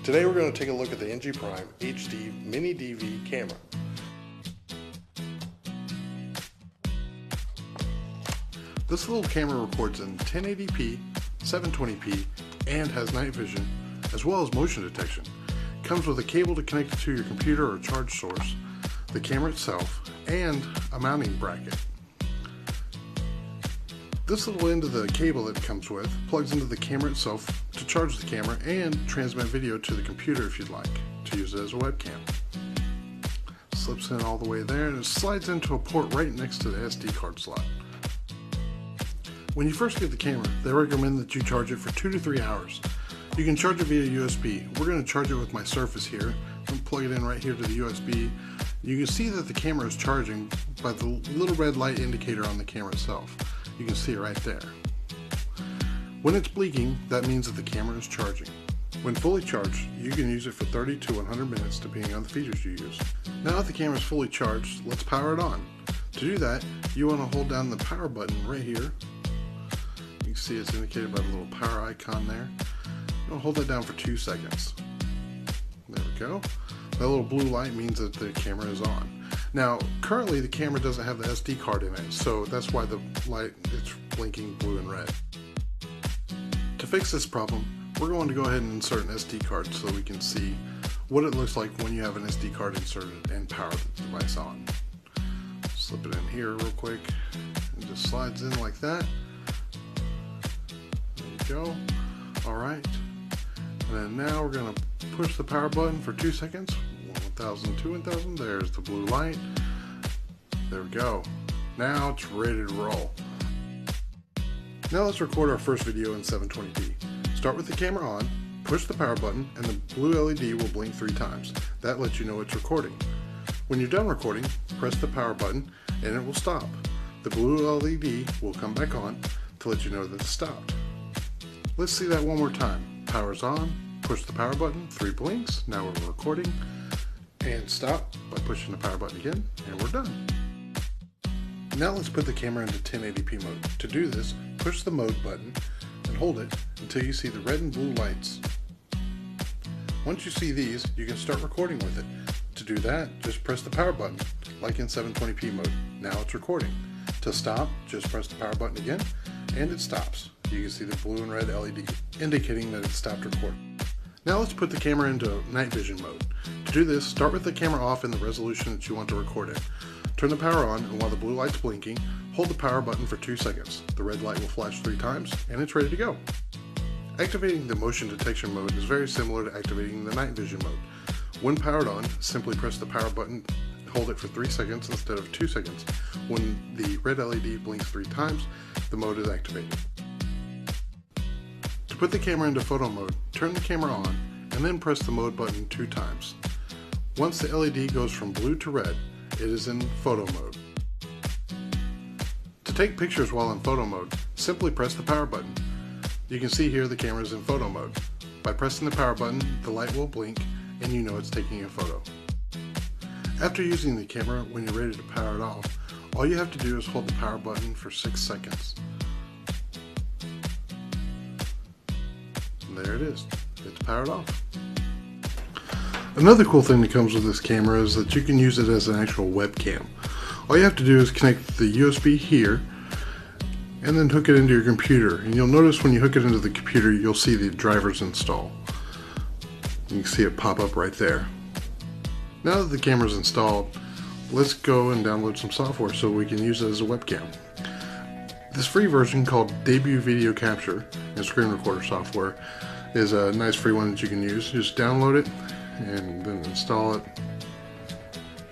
Today we're going to take a look at the NG Prime HD Mini DV camera. This little camera records in 1080p, 720p, and has night vision, as well as motion detection. It comes with a cable to connect it to your computer or charge source, the camera itself, and a mounting bracket. This little end of the cable that it comes with plugs into the camera itself to charge the camera and transmit video to the computer if you'd like to use it as a webcam. Slips in all the way there and it slides into a port right next to the SD card slot. When you first get the camera, they recommend that you charge it for 2 to 3 hours. You can charge it via USB. We're going to charge it with my Surface here. I'm going to plug it in right here to the USB. You can see that the camera is charging by the little red light indicator on the camera itself. You can see it right there. When it's blinking, that means that the camera is charging. When fully charged, you can use it for 30 to 100 minutes depending on the features you use. Now that the camera is fully charged, let's power it on. To do that, you want to hold down the power button right here. You can see it's indicated by the little power icon there. You want to hold that down for 2 seconds. There we go. That little blue light means that the camera is on. Now, currently the camera doesn't have the SD card in it, so that's why the light is blinking blue and red. To fix this problem, we're going to go ahead and insert an SD card so we can see what it looks like when you have an SD card inserted and power the device on. Slip it in here real quick. It just slides in like that. There you go. Alright. And then now we're going to push the power button for 2 seconds. 1000, 2000, there's the blue light. There we go. Now it's ready to roll. Now let's record our first video in 720p. Start with the camera on, push the power button, and the blue LED will blink 3 times. That lets you know it's recording. When you're done recording, press the power button and it will stop. The blue LED will come back on to let you know that it's stopped. Let's see that one more time. Power's on, push the power button, 3 blinks, now we're recording. And stop by pushing the power button again, and we're done. Now let's put the camera into 1080p mode. To do this, push the mode button and hold it until you see the red and blue lights. Once you see these, you can start recording with it. To do that, just press the power button, like in 720p mode. Now it's recording. To stop, just press the power button again, and it stops. You can see the blue and red LED indicating that it stopped recording. Now let's put the camera into night vision mode. To do this, start with the camera off in the resolution that you want to record in. Turn the power on, and while the blue light's blinking, hold the power button for 2 seconds. The red light will flash 3 times, and it's ready to go. Activating the motion detection mode is very similar to activating the night vision mode. When powered on, simply press the power button, hold it for 3 seconds instead of 2 seconds. When the red LED blinks 3 times, the mode is activated. To put the camera into photo mode, turn the camera on and then press the mode button 2 times. Once the LED goes from blue to red, it is in photo mode. To take pictures while in photo mode, simply press the power button. You can see here the camera is in photo mode. By pressing the power button, the light will blink and you know it's taking a photo. After using the camera, when you're ready to power it off, all you have to do is hold the power button for 6 seconds. There it is. It's powered off. Another cool thing that comes with this camera is that you can use it as an actual webcam. All you have to do is connect the USB here and then hook it into your computer. And you'll notice when you hook it into the computer, you'll see the drivers install. You can see it pop up right there. Now that the camera's installed, let's go and download some software so we can use it as a webcam. This free version called Debut Video Capture and Screen Recorder software is a nice free one that you can use. Just download it and then install it.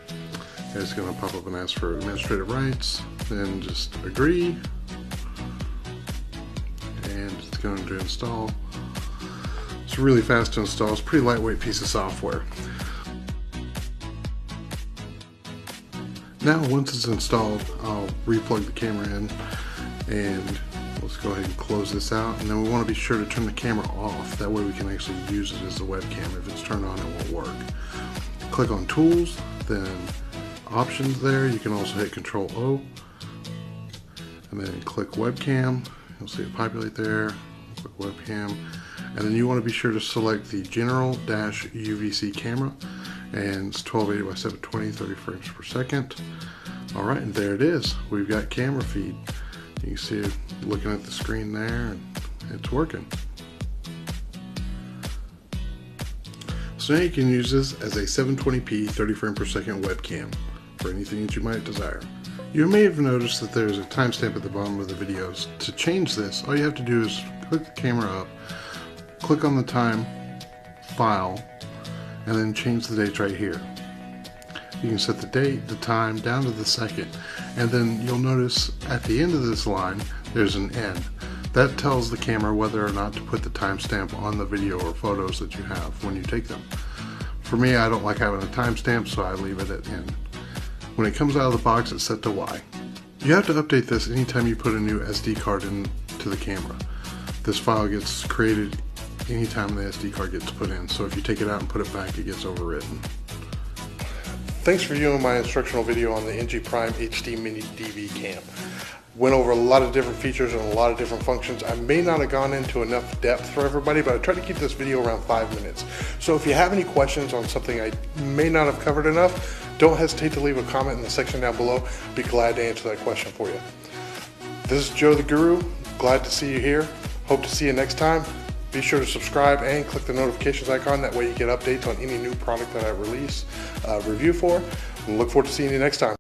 And it's going to pop up and ask for administrative rights. Then just agree. And it's going to install. It's really fast to install. It's a pretty lightweight piece of software. Now once it's installed, I'll replug the camera in. And let's go ahead and close this out, and then we want to be sure to turn the camera off. That way we can actually use it as a webcam. If it's turned on, it won't work. Click on Tools, then Options there. You can also hit Control O, and then click Webcam. You'll see it populate there. Click webcam. And then you want to be sure to select the general UVC camera. And it's 1280 by 720, 30 frames per second. All right, and there it is. We've got camera feed. You can see it looking at the screen there, and it's working. So now you can use this as a 720p 30 frame per second webcam for anything that you might desire. You may have noticed that there's a timestamp at the bottom of the videos. To change this, all you have to do is click the camera up, click on the time file, and then change the dates right here. You can set the date, the time, down to the second, and then you'll notice at the end of this line there's an N. That tells the camera whether or not to put the timestamp on the video or photos that you have when you take them. For me, I don't like having a timestamp, so I leave it at N. When it comes out of the box, it's set to Y. You have to update this anytime you put a new SD card into the camera. This file gets created anytime the SD card gets put in, so if you take it out and put it back, it gets overwritten. Thanks for viewing my instructional video on the NG Prime HD Mini DV Cam. Went over a lot of different features and a lot of different functions. I may not have gone into enough depth for everybody, but I tried to keep this video around 5 minutes. So if you have any questions on something I may not have covered enough, don't hesitate to leave a comment in the section down below. Be glad to answer that question for you. This is Joe the Guru. Glad to see you here. Hope to see you next time. Be sure to subscribe and click the notifications icon. That way you get updates on any new product that I release review for. And look forward to seeing you next time.